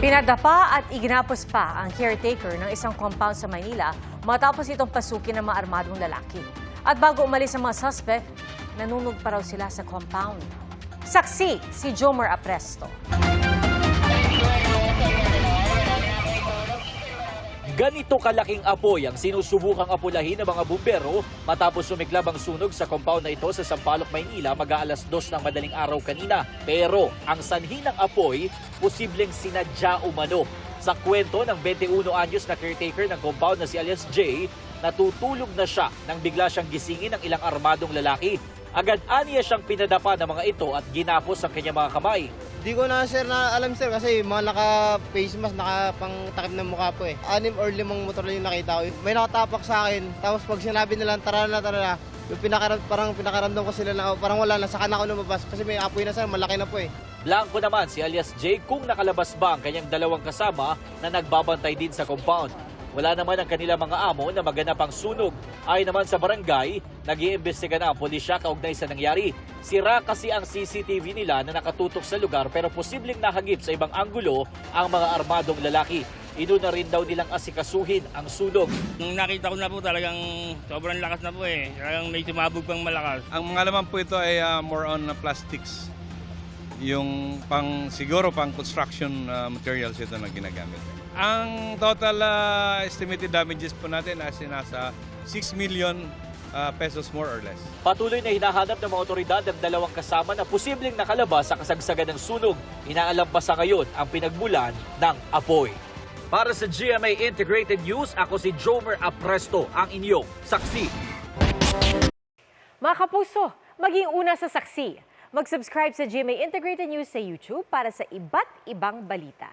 Pinadapa at iginapos pa ang caretaker ng isang compound sa Maynila matapos itong pasukin ng mga armadong lalaki. At bago umalis ang mga suspect, nanunog pa raw sila sa compound. Saksi si Jomer Apresto. Ganito kalaking apoy ang sinusubukang apulahin ng mga bumbero matapos sumiklab ang sunog sa compound na ito sa Sampaloc, Maynila mag-aalas 2 ng madaling araw kanina. Pero ang sanhi ng apoy, posibleng sinadya umano. Sa kwento ng 21 anyos na caretaker ng compound na si alias J, natutulog na siya nang bigla siyang gisingin ng ilang armadong lalaki. Agad-aniya siyang pinadapa ng mga ito at ginapos ang kanyang mga kamay. Di ko na sir na alam sir kasi mga naka-face mask, nakapang-takip ng mukha po eh. 6 or 5 motor lang yung nakita ko. May nakatapak sa akin, tapos pag sinabi nila tara na, yung pinakaramdam ko sila na parang wala na, saka na ako lumabas kasi may apoy na sir, malaki na po eh. Blanco naman si alias J kung nakalabas ba ang kanyang dalawang kasama na nagbabantay din sa compound. Wala naman ang kanilang mga amo na maganap ang sunog. Ayon naman sa barangay, nag-iimbestiga na ang pulisya kaugnay sa nangyari. Sira kasi ang CCTV nila na nakatutok sa lugar pero posibleng nahagip sa ibang anggulo ang mga armadong lalaki. Ino na rin daw nilang asikasuhin ang sunog. Nung nakita ko na po talagang sobrang lakas na po eh. Talagang may sumabog pang malakas. Ang mga laman po ito ay more on plastics. Yung siguro pang construction materials ito na ginagamit. Ang total estimated damages po natin ay nasa 6 million pesos more or less. Patuloy na hinahanap ng mga otoridad ang dalawang kasama na posibleng nakalabas sa kasagsagan ng sunog. Inaalam pa sa ngayon ang pinagmulan ng apoy. Para sa GMA Integrated News, ako si Jomer Apresto, ang inyong saksi. Mga kapuso, maging una sa saksi. Mag-subscribe sa GMA Integrated News sa YouTube para sa iba't ibang balita.